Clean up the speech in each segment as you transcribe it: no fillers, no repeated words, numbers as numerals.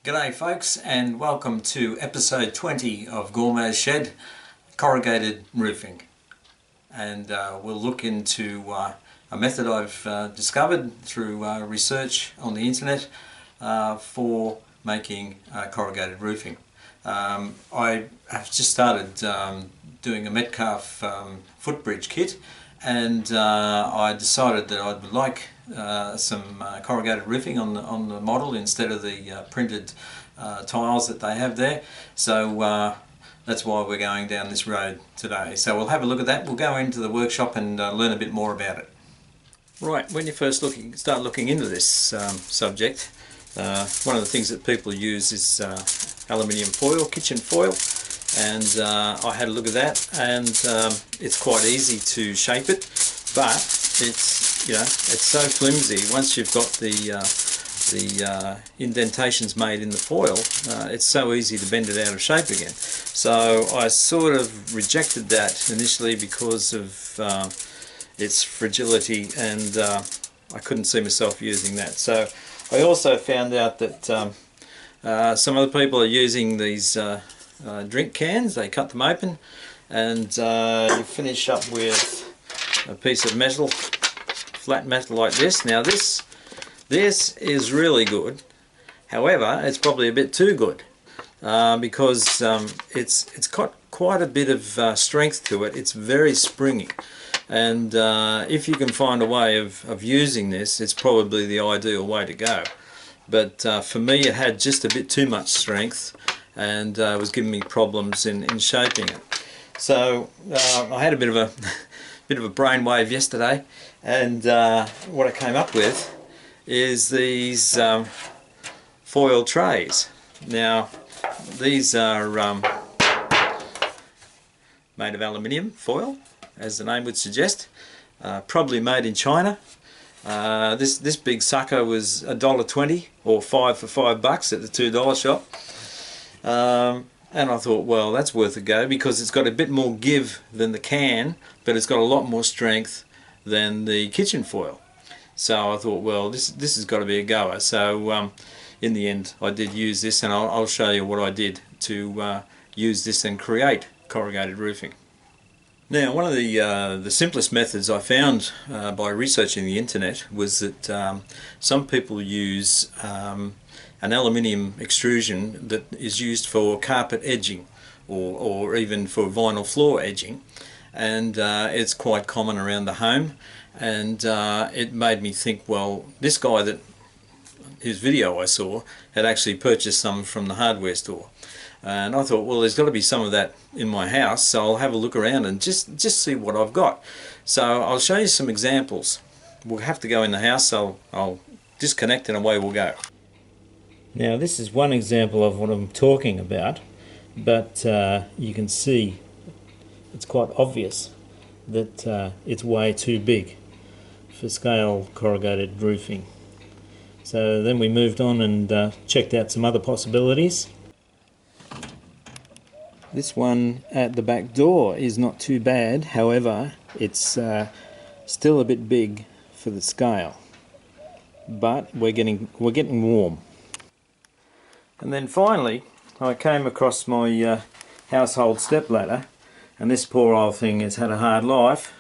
G'day folks, and welcome to episode 20 of Gormo's Shed, corrugated roofing. And we'll look into a method I've discovered through research on the internet for making corrugated roofing. I have just started doing a Metcalf footbridge kit, and I decided that I would like some corrugated roofing on the model instead of the printed tiles that they have there. So that's why we're going down this road today. So we'll have a look at that. We'll go into the workshop and learn a bit more about it. Right, when you first start looking into this subject, one of the things that people use is aluminium foil, kitchen foil, and I had a look at that, and it's quite easy to shape it, but it's so flimsy. Once you've got the indentations made in the foil, it's so easy to bend it out of shape again. So I sort of rejected that initially because of its fragility, and I couldn't see myself using that. So I also found out that some other people are using these drink cans. They cut them open, and you finish up with a piece of metal, flat metal like this. Now this is really good. However, it's probably a bit too good because it's got quite a bit of strength to it. It's very springy, and if you can find a way of using this, it's probably the ideal way to go. But for me, it had just a bit too much strength, and was giving me problems in shaping it. So I had a bit of a brainwave yesterday, and what I came up with is these foil trays. Now these are made of aluminium foil, as the name would suggest, probably made in China. This big sucker was $1.20 or 5 for $5 at the $2 shop, and I thought, well, that's worth a go because it's got a bit more give than the can, but it's got a lot more strength than the kitchen foil. So I thought, well, this has got to be a goer. So in the end, I did use this, and I'll show you what I did to use this and create corrugated roofing. Now, one of the simplest methods I found by researching the internet was that some people use an aluminium extrusion that is used for carpet edging or even for vinyl floor edging, and it's quite common around the home. And it made me think, well, this guy his video I saw had actually purchased some from the hardware store. And I thought, well, there's got to be some of that in my house, so I'll have a look around and just see what I've got. So I'll show you some examples. We'll have to go in the house, so I'll disconnect and away we'll go. Now this is one example of what I'm talking about, but you can see it's quite obvious that it's way too big for scale corrugated roofing. So then we moved on and checked out some other possibilities. This one at the back door is not too bad, however it's still a bit big for the scale, but we're getting warm. And then finally I came across my household step ladder, and this poor old thing has had a hard life,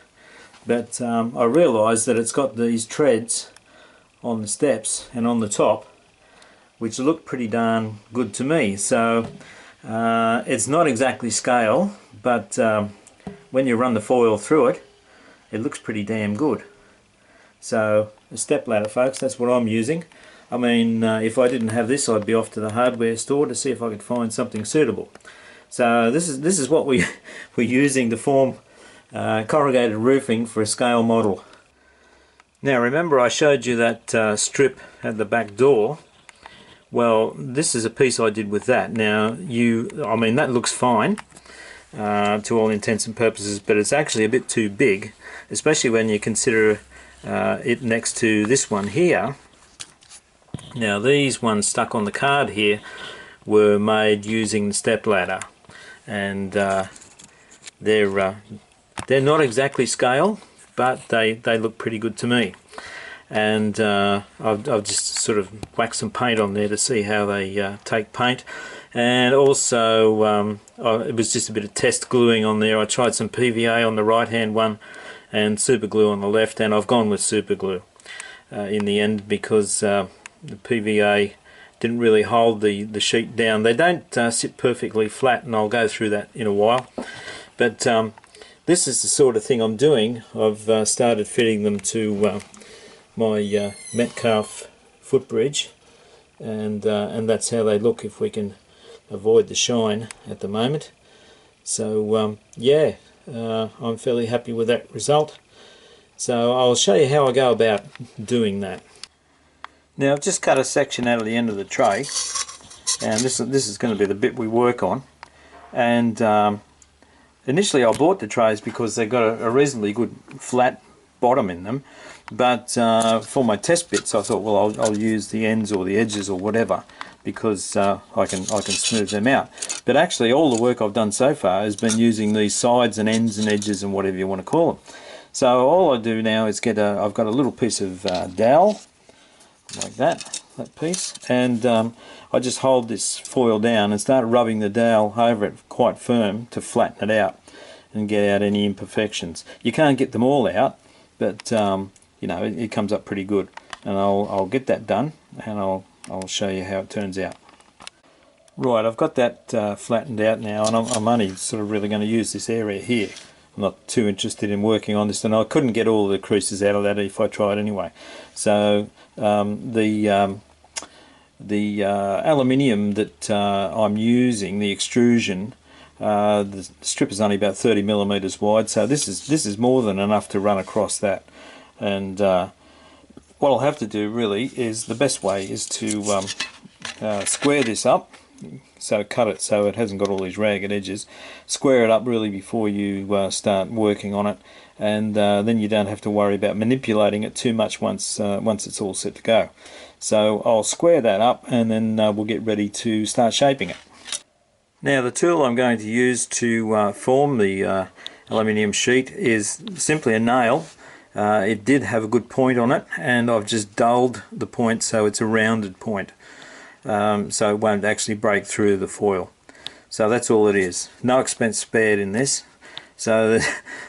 but I realised that it's got these treads on the steps and on the top which look pretty darn good to me. So it's not exactly scale, but when you run the foil through it, it looks pretty damn good. So a step ladder, folks, that's what I'm using. I mean, if I didn't have this, I'd be off to the hardware store to see if I could find something suitable. So this is what we're using to form corrugated roofing for a scale model. Now remember I showed you that strip at the back door. Well, this is a piece I did with that. Now I mean that looks fine to all intents and purposes, but it's actually a bit too big, especially when you consider it next to this one here. Now these ones stuck on the card here were made using the step ladder, and they're not exactly scale, but they look pretty good to me. and I've just sort of whacked some paint on there to see how they take paint. And also it was just a bit of test gluing on there. I tried some PVA on the right hand one and super glue on the left, and I've gone with super glue in the end because the PVA didn't really hold the sheet down. They don't sit perfectly flat, and I'll go through that in a while. But this is the sort of thing I'm doing. I've started fitting them to my Metcalf footbridge, and that's how they look if we can avoid the shine at the moment. So yeah, I'm fairly happy with that result. So I'll show you how I go about doing that. Now I've just cut a section out of the end of the tray, and this is going to be the bit we work on. And initially I bought the trays because they've got a reasonably good flat bottom in them, but for my test bits I thought, well, I'll use the ends or the edges or whatever, because I can smooth them out. But actually all the work I've done so far has been using these sides and ends and edges and whatever you want to call them. So all I do now is I've got a little piece of dowel like that piece, and I just hold this foil down and start rubbing the dowel over it quite firm to flatten it out and get out any imperfections. You can't get them all out, but you know, it comes up pretty good. And I'll get that done, and I'll show you how it turns out. Right, I've got that flattened out now, and I'm only sort of really going to use this area here. I'm not too interested in working on this, and I couldn't get all the creases out of that if I tried anyway. So the aluminium that I'm using, the extrusion, the strip is only about 30 millimeters wide, so this is more than enough to run across that. And what I'll have to do really is, the best way is to square this up, so cut it so it hasn't got all these ragged edges. Square it up really before you start working on it, and then you don't have to worry about manipulating it too much once it's all set to go. So I'll square that up, and then we'll get ready to start shaping it. Now the tool I'm going to use to form the aluminium sheet is simply a nail. It did have a good point on it, and I've just dulled the point so it's a rounded point, so it won't actually break through the foil. So that's all it is. No expense spared in this. So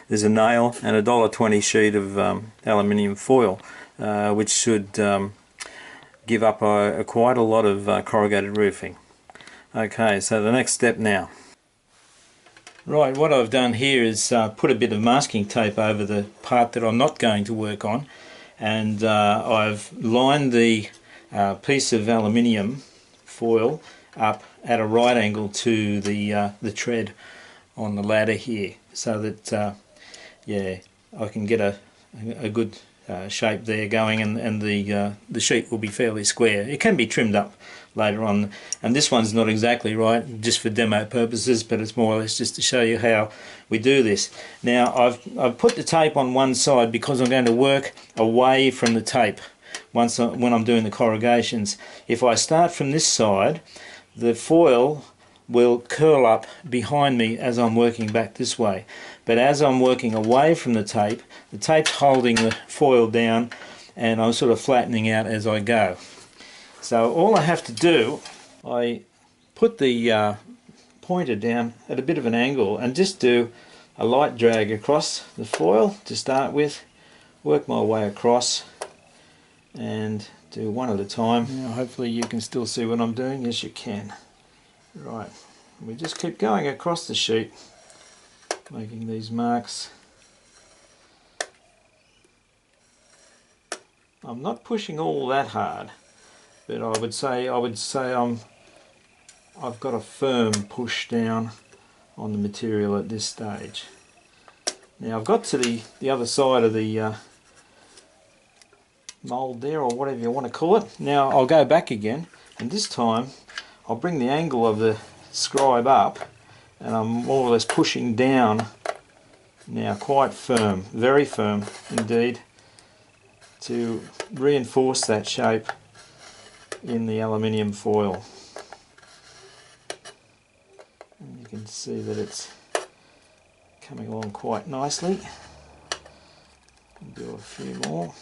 there's a nail and a $1.20 sheet of aluminium foil, which should give up quite a lot of corrugated roofing. Okay, so the next step now. Right, what I've done here is put a bit of masking tape over the part that I'm not going to work on, and I've lined the piece of aluminium foil up at a right angle to the tread on the ladder here, so that yeah, I can get a good shape there going, and the sheet will be fairly square. It can be trimmed up later on, and this one's not exactly right, just for demo purposes, but it's more or less just to show you how we do this. Now I've put the tape on one side because I'm going to work away from the tape when I'm doing the corrugations. If I start from this side, the foil will curl up behind me as I'm working back this way, but as I'm working away from the tape's holding the foil down, and I'm sort of flattening out as I go. So all I have to do, I put the pointer down at a bit of an angle and just do a light drag across the foil to start with, work my way across and do one at a time. Now hopefully you can still see what I'm doing. Yes, you can. Right, we just keep going across the sheet, making these marks. I'm not pushing all that hard, but I would say I've got a firm push down on the material at this stage. Now I've got to the other side of the mould there, or whatever you want to call it. Now I'll go back again, and this time I'll bring the angle of the scribe up, and I'm more or less pushing down now, quite firm, very firm indeed, to reinforce that shape in the aluminium foil. And you can see that it's coming along quite nicely. Do a few more.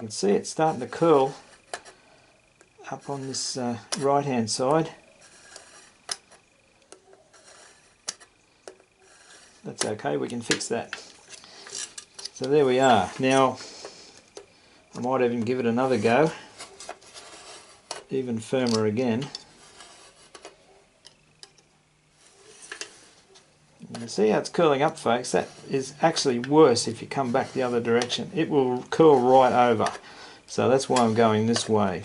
can see it's starting to curl up on this right hand side. That's okay, we can fix that. So there we are. Now I might even give it another go, even firmer again. You can see how it's curling up, folks. That is actually worse if you come back the other direction. It will curl right over. So that's why I'm going this way.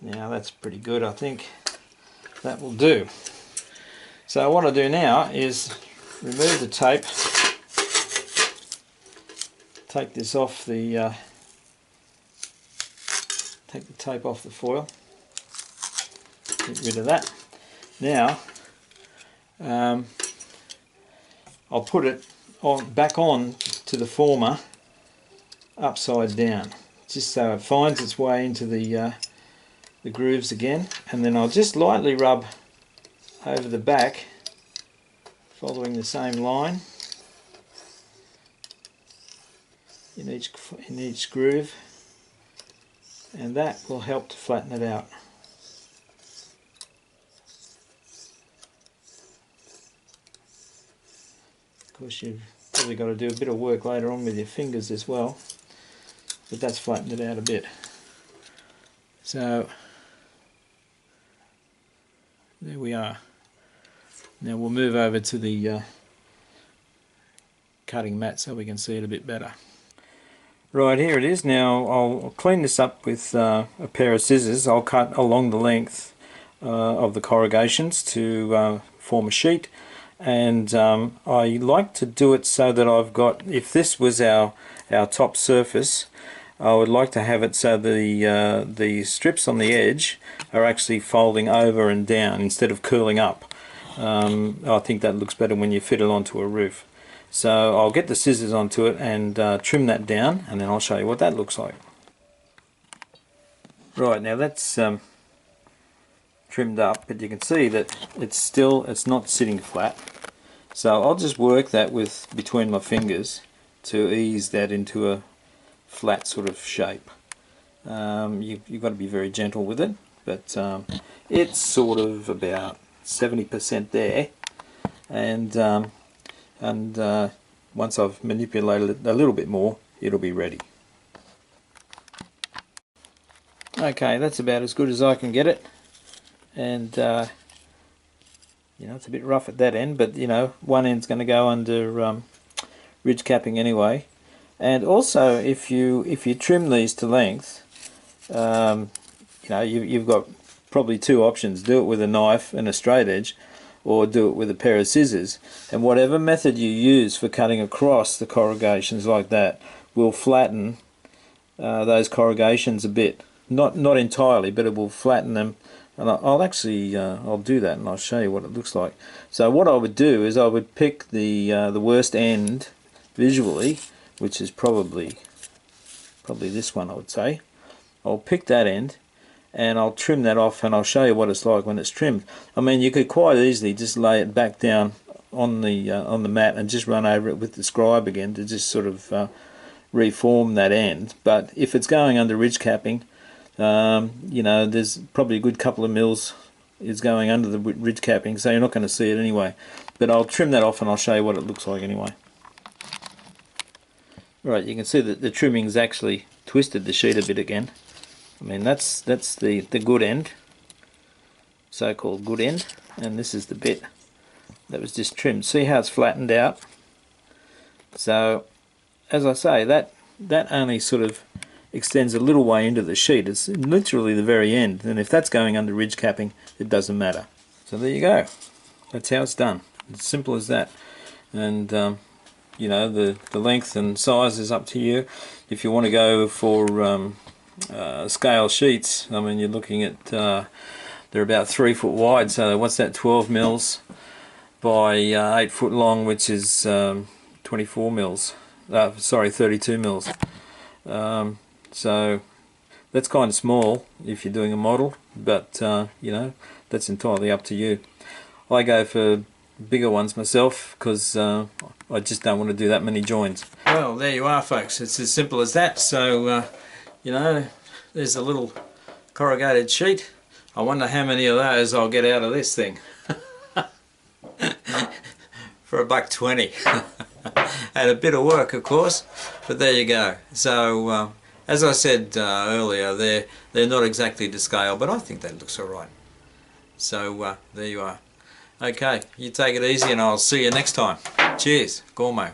Now that's pretty good, I think. That will do. So what I do now is remove the tape. Take this off the take the tape off the foil. Get rid of that. Now I'll put it back on to the former upside down, just so it finds its way into the grooves again, and then I'll just lightly rub over the back, following the same line in each groove, and that will help to flatten it out. Of course, you've probably got to do a bit of work later on with your fingers as well, but that's flattened it out a bit. So there we are. Now we'll move over to the cutting mat so we can see it a bit better. Right, here it is. Now I'll clean this up with a pair of scissors. I'll cut along the length of the corrugations to form a sheet, and I like to do it so that I've got, if this was our top surface, I would like to have it so the strips on the edge are actually folding over and down instead of curling up. I think that looks better when you fit it onto a roof. So I'll get the scissors onto it and trim that down, and then I'll show you what that looks like. Right, now that's trimmed up, but you can see that it's not sitting flat. So I'll just work that between my fingers to ease that into a flat sort of shape. You've got to be very gentle with it, but it's sort of about 70% there, and once I've manipulated it a little bit more, it'll be ready. Okay, that's about as good as I can get it, and you know, it's a bit rough at that end, but you know, one end's going to go under ridge capping anyway. And also, if you trim these to length, you know, you've got probably two options: do it with a knife and a straight edge, or do it with a pair of scissors. And whatever method you use for cutting across the corrugations like that will flatten those corrugations a bit. Not entirely, but it will flatten them. And I'll actually I'll do that, and I'll show you what it looks like. So what I would do is I would pick the worst end visually, which is probably this one, I would say. I'll pick that end and I'll trim that off, and I'll show you what it's like when it's trimmed. I mean, you could quite easily just lay it back down on the mat and just run over it with the scribe again to just sort of reform that end. But if it's going under ridge capping, you know, there's probably a good couple of mils is going under the ridge capping, so you're not going to see it anyway. But I'll trim that off and I'll show you what it looks like anyway. Right, you can see that the trimming's actually twisted the sheet a bit again. I mean, that's the good end, so-called good end, and this is the bit that was just trimmed. See how it's flattened out? So, as I say, that only sort of extends a little way into the sheet. It's literally the very end, and if that's going under ridge capping, it doesn't matter. So there you go. That's how it's done. It's simple as that. And you know, the length and size is up to you. If you want to go for scale sheets, I mean, you're looking at they're about 3 foot wide, so what's that, 12 mils by 8 foot long, which is 24 mils, sorry, 32 mils. So that's kind of small if you're doing a model, but you know, that's entirely up to you. I go for bigger ones myself because I just don't want to do that many joins. Well, there you are, folks. It's as simple as that. So, you know, there's a little corrugated sheet. I wonder how many of those I'll get out of this thing. For $1.20. And a bit of work, of course, but there you go. So, as I said earlier, they're not exactly to scale, but I think that looks alright. So, there you are. Okay, you take it easy and I'll see you next time. Cheers, Gormo.